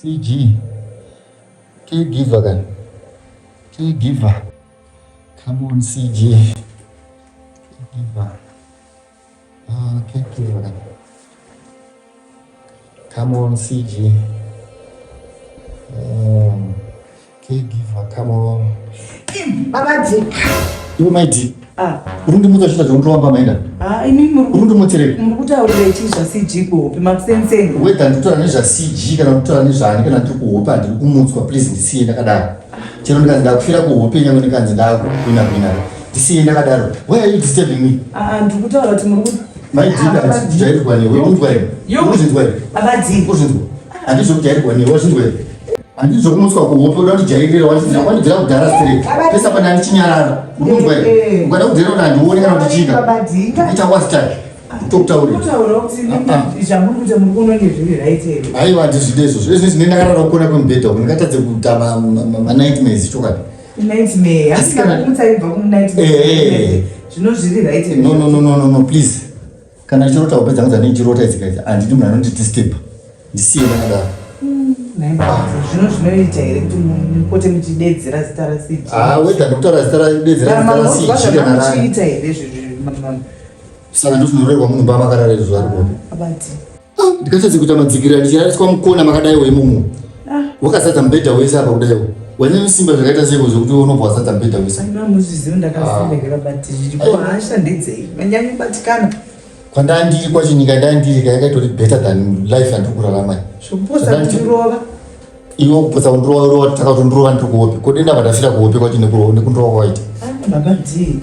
CG. Caregiver again. Caregiver. Come on, CG. Caregiver. Caregiver again. Come on, CG. Caregiver, come on. Babaji. You might be. Urundi muda shida zonroamba maenda. Inini urundi mutere. Mukutaurira ichizva CG kuhope makusensenga. Whether nditola nezva CG kana nditola nezvani kana ndiri kuhope handiri kumutswa, please ndisiye ndakadaro. Chero ndikanzi ndakufira kuhope nyange ndikanzi ndakukwina ndisiye ndakadaro. Why are you disturbing me? Ndiri kutaura kuti muri my dear, ndijairirwa newe undwa here. Uzindwa here. Babaji. Uzindwa. Handizokujairirwa newe uzindwa here. Handizokumutswa kuhope uda ndijairira wandibvira kudhara straight. Pesa pana ndichinyarara. Undwa here. Ukada kudhera kuti handioni kana kuti chika. Babaji. Ichawasitari. Kutaura kuti zvamuri kuita muri kuona ngezviri right here. Aiwa ndizvide izvozvo. Izvi zvine ndakarara kukona kwemubhedha uko ndakatadze kuita ma-nightmares chokwadi. Nightmare. Asika kumutsaibva kumunightmare. Zvino zviri right here. No, please. Kana chirota upedza ngudza nechirota idzikaidza handidi munhu anondidisturb. Ndisiye ndakadaro. Zvino zvinoita here kuti mupote muchidedzera zita raCG. Whether ndikutaura zita radedzera zita raCG kana rani. Muchiita here Saka ndotinyorerwa Mumba makarara zuva rimwe. Abati. Ndikatadze kuita madzikira ndichiraswa mukona makadaiwo imomo. Wakazadza mubhedha wese apa kudaiwo. Wane simba zvakaita seiko zvokuti unobva wazadza mubhedha wese. Aina muzvizivo ndakasimbekera bati zviko hashandidzei. Manyanyi batikana. Kwandandiri kwachinyika ndandiri yakatori better than life andiri kurarama. Zvokuposa kundirova. Iwo kuposa kundirova takatondorova ndiri kuhope. Kodenda vandafira kuhope kwacho nekundorova kwaita. Babati.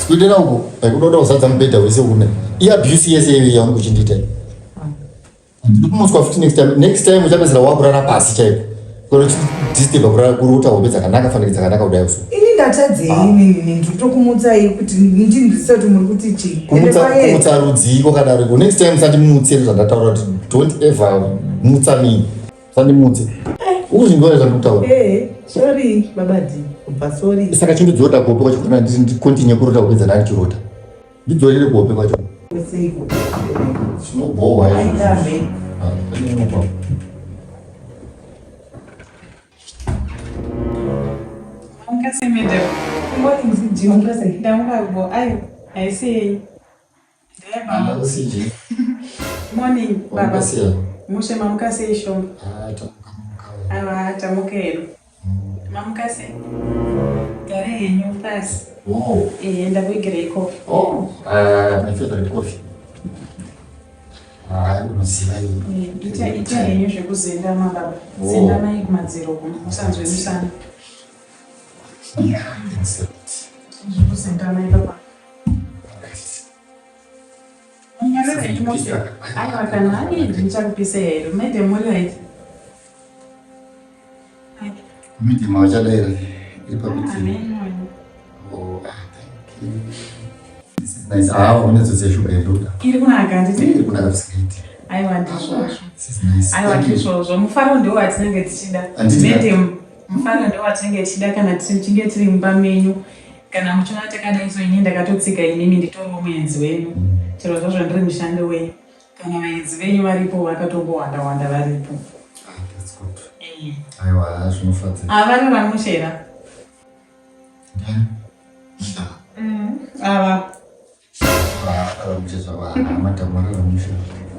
Sikudera uko paikutoda kuzadza mubhedha wese une. Iabuse yese iyoyo yauri kuchindiita. Ndiri kumutswa futi next time uchapedzera wakurara pasi chaipo. Kuti disturba kurara kuruta hope dzakanaka fanike dzakanaka kudai uso. Ini ndatadzei inini nditokumutsai kuti ndisati muri kuti chii. Kumutsa rudziko kadaro. Next time sandimutse zvandataura kuti don't ever mutsa me. Sandimutse. Uzvingwa zvandikutaura. Sorry babadi. Sorry. Saka chindidzoda kuhope kwacho kuti ndikontinue kurota kupedza ndari chirota. Ndidzorere kuhope kwacho. Seiko. Zvinobohwa yacho. Aidame. Semede. Mbona mziji ongeza kidamuka bo ayo. I see. Baba usiji. Morning baba. Sia. Mushe mamukase isho. Tamuka. Tamukelo. Mamukase. Gare yenyu fast. Wow. Enda kuigire coffee. My favorite coffee. Unoziva hiyo. Ita yenyu zvekuzenda mababa. Zenda mai kumadziro kumusanzwe musana. Zvekuzenda mai baba. Aiwa kana ani ndichakupisa here. Mede muri right. Miti mawachadaira. Ipabiti. Amen. Thank you. This is nice. Unezose shuga yeduda. Iri kunaka nditi. Iri kunaka bisikiti. Aiwa ndizvozvo. This is nice. Aiwa ndizvozvo. Mufaro ndiwo watinenge tichida. Mede mufaro ndiwo watinenge tichida kana tichinge tiri mumba menyu. Kana muchiona takadai ini ndakatotsika inini nditori muenzi wenyu. Chero zvazvo ndiri mushando wenyu. Kana vaenzi venyu varipo vakatombowanda varipo. That's good. Aiwa zvinofadza. Vari vamushera. Ava.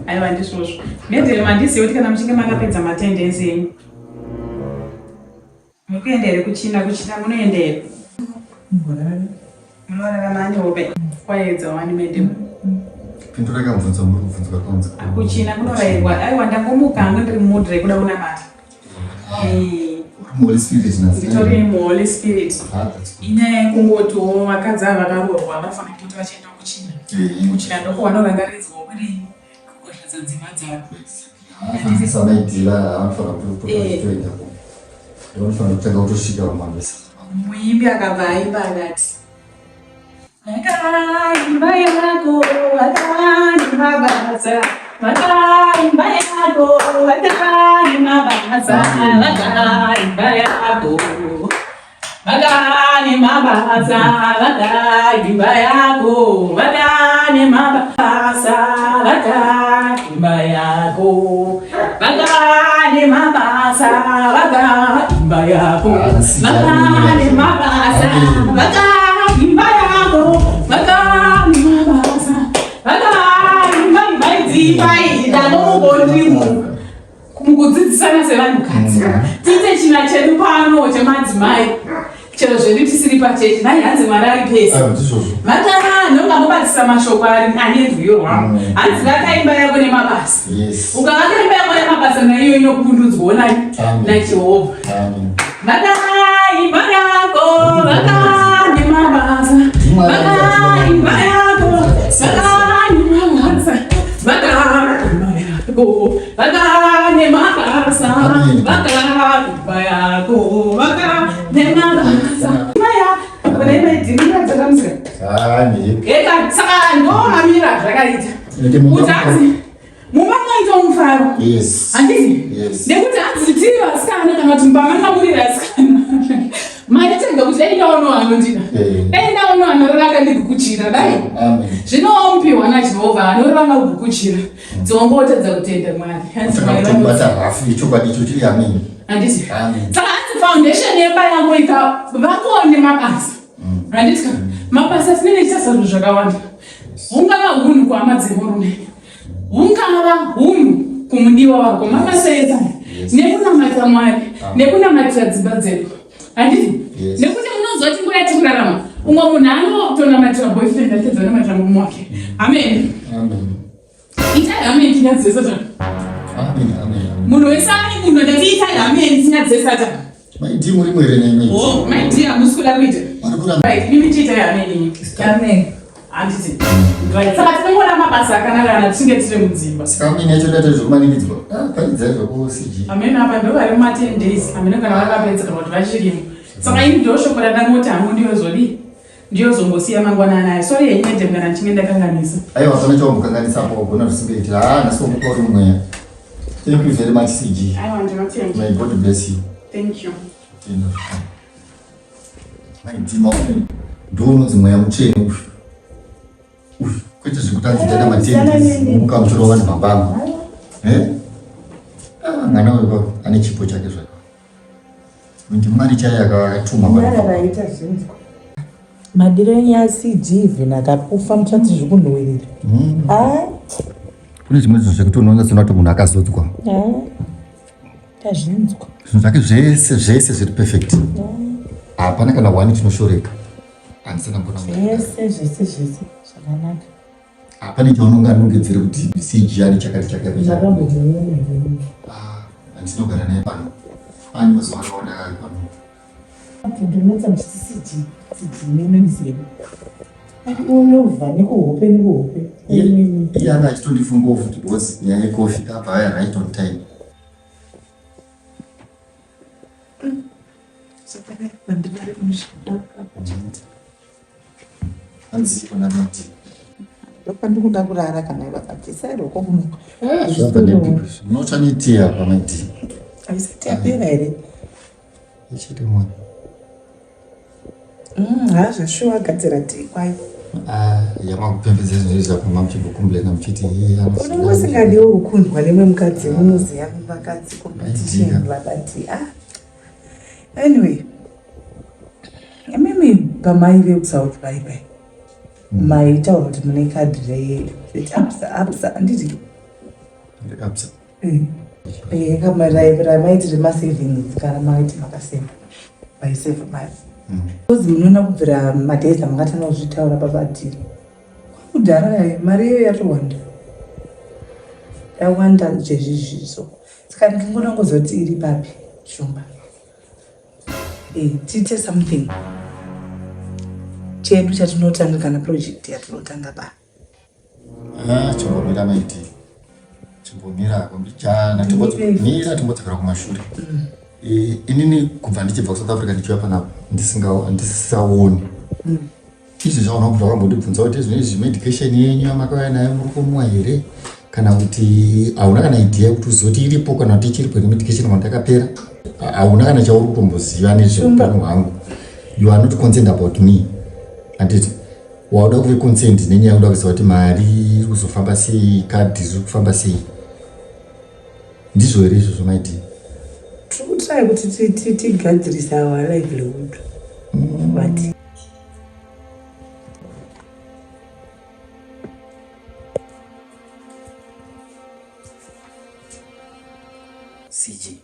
Aiwa ndizvozvo. Mendere mandizive kuti kana muchinge makapedza matendensi enyu. Mukuenda here kuchina munoenda here. Munorarama ane hope. Kwaedza wani medem. Pintura kamubvunza muri kubvunzwa kaunza. Kuchina kunorairwa. Aiwa ndangomuka hangu ndiri mumudhuri kuda kunamata. Holy Spirit nazi. Nditori Holy Spirit. Inyaya yekungoti vakadzi ava vakaroorwa vanofanira kuti vachienda kuchina. Kuchina ndoko vanorangaridzwa kuti kukoshesa dzimba dzavo. Sanaidila anofanira kutoenda. Anofanira kutanga kutosvika kumabesa. Muimbi akabva aimba akati vakaimba yako vatani mabasa vakaimba yako vatani mabasa vakaimba yako vatani mabasa vakaimba yako vatani mabasa vakaimba yako vatani mabasa mabasa vakaimba yako vakane mabasa vakaimba yako vakane mabasa vakaimba maidzivaida nomugondimo mukudzidzisana sevanhukadzi tiite china chedu pano chemadzimai chero zvedu tisiri pachechi nai hanzi mwari ari pesi vakanonga mubatsisa mashoko ane rwiyo rwavo hanzi vakaimba yako nemabasa ukavakaimba yako nemabasa naiyo inokundudzwawo najehovha vakaimba yako vakane mabasa vakaimba yako vakane mabasa vakaimba yako vakane mabasa vakaimba yako vakane mabasa saka ndomamira zvakaita kuti hanzi mumba mwaita mufaro handiti nekuti hanzi tiri vasikana kana kuti mumba makamurira asikana maitega kuti dainaono anondida dainaono anoraka ndikukuchira dai zvinomupiwa najehovha anoranga kukukuchira dzongotedza kutenda mwari handiti saka hanzi foundation yemba yangu vakone mabasa handiti mabasa sinene chitasazvo zvakawanda hungava hunhu kuhama dzemurume hungava hunhu kumudiwa wako mabasa edzana nekunamatira mwari nekunamatira dzimba dzedu handiti nekuti munonzwa kuti nguva yatikurarama umwe munhu anotonamatira boyfriend atedza namatira murume wake amen itai amen tinyadzise satani munhu wese ane munhu ndati itai amen tinyadzise satani maiti muri mwere nemi maiti amusikuda kuita mimi tiitai amen handiti saka tinongona mabasa akanaka kana tichinge tiri mudzimba saka mine yacho data zvokumanikidzwa paidzai zvokusiji amen apa ndovari muma10 days amene kana vakapedza kana kuti vachirimo saka ini ndoshoko radanoti hangu ndiyozombosiya mangwanana ayo sori yenyete kana nchinge ndakanganisa aiwa pana chaumukanganisapo gona zvisingaitira nasiwomupa uri mweya. Thank you very much CG. May God bless you. Thank you. Maidima ndonzi mweya mucheni kwete zvekutanzita namatende mukamuchoro vanhu mabanga mwana wepa ane chipo chake zvaka ndimwari chaiye akatuma madireni ya CG vhina kakufa muchati zvikunhuwirira kune zvimwe zvinhu zvekuti unoona sinoto munhu akazodzwa tazvinzwa zvinhu zvake zvese zviri perfect hapana kana wani chinoshoreka handisana mbona zvese zvakanaka hapana chaunonga anongedzere kuti CG ari chakati handinogara naye pano ani mazuva akaona ari pano ndinotsa muchiti CG nenoniziva unovha nekuhope iye anga achitondifunga ofu because nyaya yekofi abva aya right on time hanzi kona mati ndopandikuda kurara kana vakabvisairoko kumuka unotanitia apa maiti aisati yapera here ichiri mwana zvashuwa agadzira tii kwayo yamakupembedza zvinhu zvakuma muchimbokumbulena muchiti unonga usingadiwo kukundwa nemwe mukadzi unoziva vakadzi competition vakati anyway imimi pamaive kusauti baibai maitaura kuti mune kadhi reapsa anditi ramaiti remasavings kana maiti makaseva vaiseva mari kozi munoona kubvira madhezi amakatanga kuzvitaura papadhiri kudhara mari iyo yawanda zvezvizvizo saka ndikangona ngozoti iri papi shumba tiite something chedu chatinotanga kana project yatinotanga ba chimbomira maiti chimbomira kombichana timbodzakara kumashure inini kubva ndichibva kuSouth Africa ndichiuya panapa ndisisaoni izvi zvaona kuti vakambondibvunza kuti zvinezvi medication yenyu yamakauya nayo muri kumwa here kana kuti hauna kana idea kuti uzoti iripo kana kuti ichiripo ine medication mandakapera hauna kana chauri kutomboziva nezveupenyu hwangu. You are not concerned about me. Anditi wauda kuve concerned nenyaya yekuda kuziva kuti mari iri kuzofamba sei, kadhi riri kufamba sei. Ndizvo here izvozvo maiti try kuti tigadzirisa our livelihood. But CG.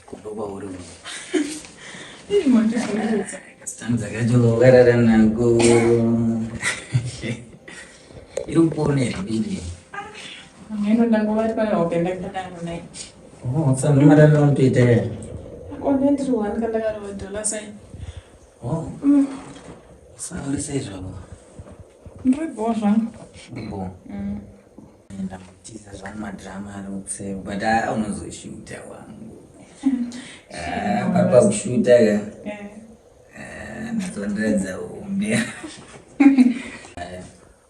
Kuloba uri. Stanza kajolo garara nangu. Irupone bili. Ngeno ndangobati pana openda kudana naye. Oh, samara lontite. Konendri wan kanda karo dola sai. Oh. Sauri sei jogo. Ndibozva. Bo. Enda mutiza zvama drama arutse but unozoshuta wangu. Papa kushuta ga. Ndondredza umbe.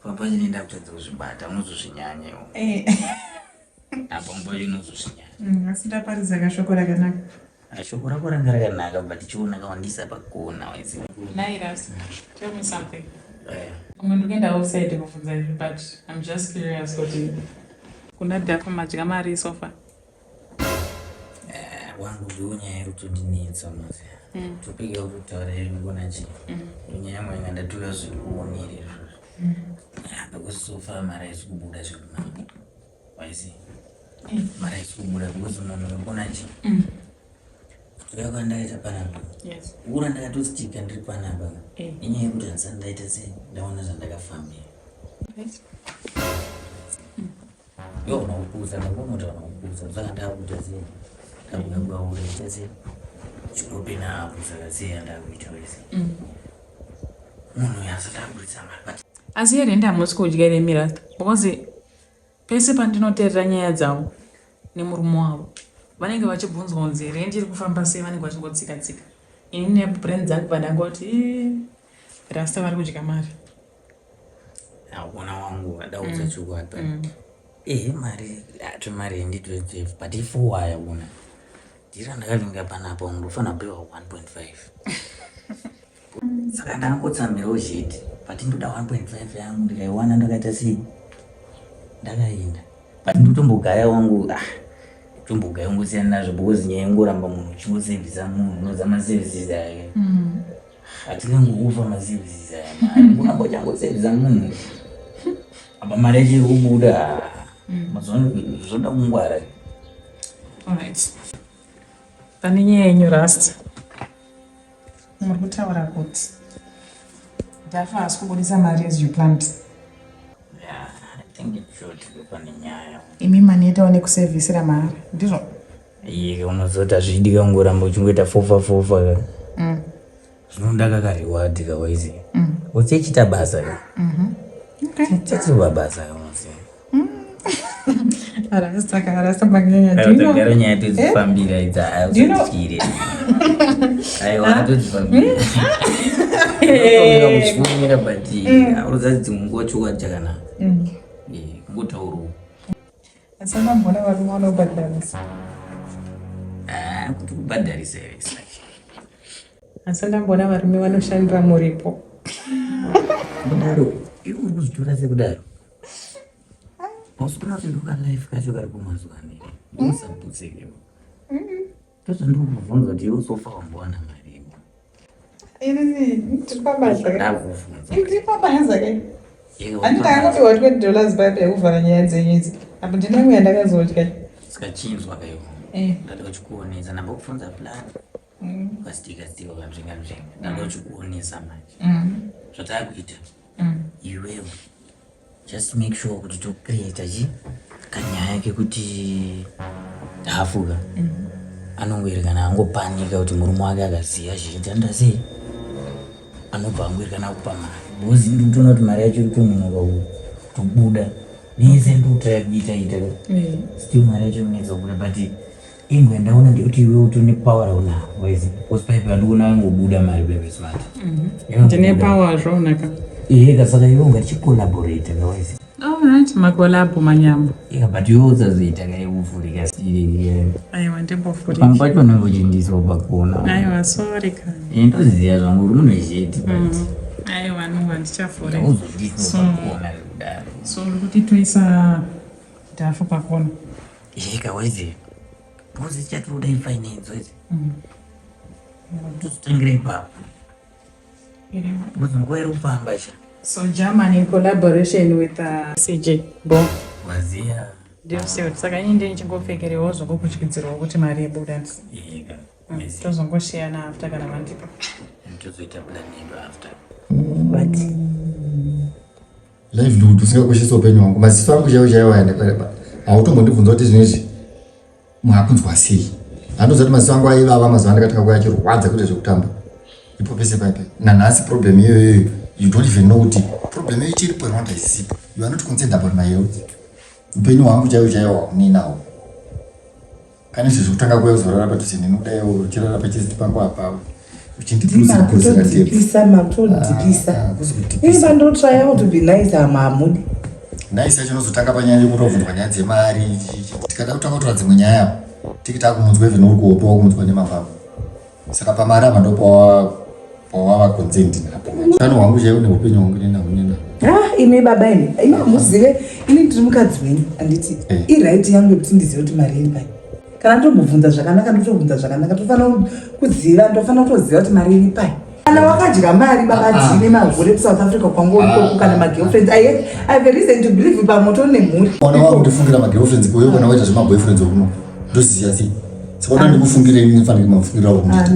Papa nenda kutadza kuzvibata unozozvinyanyewo. Apo mboyo unozozvinyanya. Asida paridza kashoko rakanaka. Shoko rako ranga rakanaka but chiona kawandisa pakona wese. Nairas, tell me something. I'm going to get outside of that, but I'm just curious what you kuna dafa majika mari sofa. Wangu dunya rutodinitsa mase. Tupige urutore ngona chi. Dunya yamwe nganda tuya zvikuonere. Apa sofa mara isikubuda zvakuna. Waisi. Mara isikubuda kuzuma ngona chi. Ndaita panapa. Yes. Ura ndakatostika ndiri panapa. Inyaya yekuti handisati ndaita sei ndaona zvandakafambira. Yo unokuudza ndakuona kuti unokuudza saka ndakuita sei ndakuda kuita sei chikopi naapo saka sei yandakuita wese. Munhu yasati aburitsa mari. Asi here ndamusi kudyere Mirasta because pese pandinoteerera nyaya dzavo nemurume wavo vanenge vachibvunzwa kunzi rendi iri kufamba sei, vanenge vachingotsika-tsika. Ini nebrand dzangu pandangoti Rasta vari kudya mari. Hakuna wangu wadaudza chokwadi. Mari ato mari ndi12 but if waya una ndira ndakavinga panapa unofana kupewa 1.5. Saka ndangotsamirawo zheti but ndoda 1.5 yangu ndikaiwana ndakaita sei ndakaenda but ndotombogaya wangu tombogaya ungosiyana nazvo because nyaya ingoramba munhu uchingosevhisa munhu unozama services ake. Hatingangokufa maservices aya mari unamba uchangosevhisa munhu apa mari yacho kubuda zvoda kungwara. Alright. Pane nyaya yenyu Rasta muri kutaura kuti ndafa hasi kubudisa mari as you planned. I think it should pane nyaya. Imi manetawo nekusevhisira mari ndizvo? Iye unozota zvidika ungoramba uchingoita fofa zvinoda kakariwadi kawaisi utsechita basa ka. Tetsova basa kamusi. Rasta maganya ndino nyaya todzifambira idza ayodzikire aiwa todzifambira kuchifumira but audzadzi munguva chokwadi chakanaka kungotaurawo. asana mbona varume vanobhadharisa kuti kubhadharisa here asana mbona varume vanoshandira muripo kudaro iwe uri kuzvitora sekudaro usikuona kuti ndokalife kacho kari kumazuvani usabvutsekewo tozvandokubvunza kuti iwe sofa wambowana mari tiri pabasa ke handitangoti $20 baipa yakuvhara nyaya dzenyu idzi apo ndinangu yandakazodya sikachinzwa kaiwo ndada kuchikuonesa namba kufunza plan ukasitika kanzvenga ndada kuchikuonesa manje zvatakuita iwewo just make sure kuti tocreata kanyaya kekuti hafuka anongoerekana angopanika kuti murume wake akaziva zviita ndasei anobva angoerekana kupa mari because ndikutoona kuti mari yacho itononoka kutobuda nese ndotaya kuita still mari yacho inetsa kubuda but ingwe ndaona ndikuti iwe utone power raunao waizi because paipa ndikuona angobuda mari bebe smart ndine power zvaunaka kasaka iwe ungaticollaborate ngawaizi. Alright, makolabo manyama. But iwe usazoita kaivhurika siri. Aiwa ndembovhurika. Pamwe pacho unongochindiswa pakona. Aiwa sorry ka. Ndoziva zvangu uri munozheti but. Aiwa nonga ndichavhurika. Uzondiswa pakona kudaro. So uri kuti toisa dhafu pakona. Kawaizi because chatoda finance idzi tozotangire ipapo because nguva iri kufamba cha. So Germany in collaboration with CJ Bo waziya ndio sio saka nyinde nichingopfekerewo zvokukutyitsirwa kuti mari yebuda tozongoshiyana after kana mandipo tozoita plan yedu after but live ndudu usingakoshesa upenyu hwangu maziso angu chaiwo aenda hautombondibvunza kuti zvinezvi mwakunzwa sei. Handozati maziso angu aivava mazuva andakataka kuya achirwadza kuita zvekutamba ipo pese paipe nanhasi problem iyoyo you don't even know kuti problem iyo ichiripo inoita isipo. You are not concerned about my health. Upenyu hwangu chaiwo hauninawo kana izvo zvekutanga kuya kuzorara padhuze nenodayo uchirara pachiziti pangu apawo uchindipisa makutodhipisa iva ndotraya to be nice amamudi nice acho nozotanga panyaya yekutovhunzwa nyaya dzemari tikada kutanga kutora dzimwe nyaya tikita kumunzwa even uri kuopiwa kumunzwa nemavavo saka pamari apa ndopawava consent napo utano hwangu chaiwo neupenyu hwangu nenahunena imi baba imi muzive ini ndiri mukadzi wenyu handiti iraiti yangu yekuti ndizive kuti mari iri pai kana ndobvunza zvakanaka ndotobvunza zvakanaka tofanira kuziva ndofanira kutoziva kuti mari iri pai kana wakadya mari bakadzine magore kusouth africa kwangu urikoko kana magirlfriends I have a reason to believe pamoto nemhuri mwana wangu ndifungira magirlfriends kuyo kana waita zvemaboyfriends okuno ndoziziva sei saka ndikufungire ndinofanira kumafungirira okumita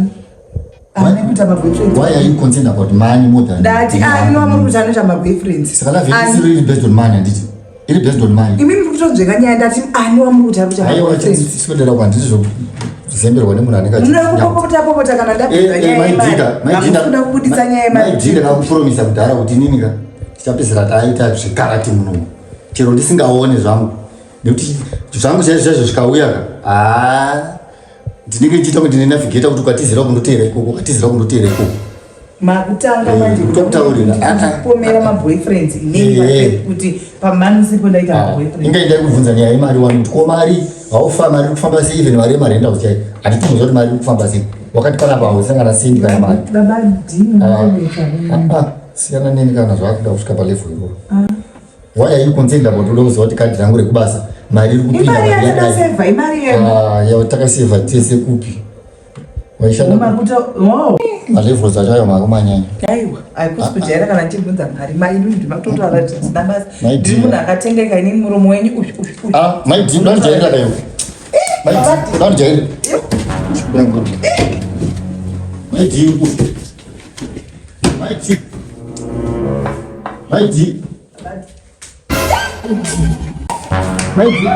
why are you concerned about money more than that ndinoamuri anoita maboyfriends saka lavhekisiro iri based on money handiti iri based on money imini kutonzveka nyaya ndati anoamuri anoita maboyfriends sipendera kwandizvo zemberwa nemunhu anengapopota kana ndabvunza nyaya kubudisa nyaya yemaijinda kakupromisa kudhara kuti ninika tichapedzera taita zvikarati munomu chero ndisingaone zvangu nekuti zvangu chaizvo zvikauya ndinenge ndichiita kuti ndinavhigeta kuti kwatizira kundoteera ikoko kwatizira kundoteera ikoko makutanga manje kupomera maboyfriends kuti pamanisipo ndaita maboyfriends inga ndai kubvunza nyaya yemari wani kuti ko mari haufa mari kufamba sei even mari yemari enda kuchai handitimuza kuti mari kufamba sei wakati panapa hausangana sendi kana mari baba ndini siyana neni kana zvakuda kusvika palevel iroro why are you concerned about uda kuziva kuti kadhi rangu rekubasa mari iri kupinda takasevha tese kupi malevels acho ayo makomanyanya aiwa haikusi kujaira kana ndichibvunza mari mainu ndimakutotara kuti dzina basa ndiri munhu akatengeka inini muromo wenyu maidhi unandijairira kayo unandijairira maidhi maidhi maidhi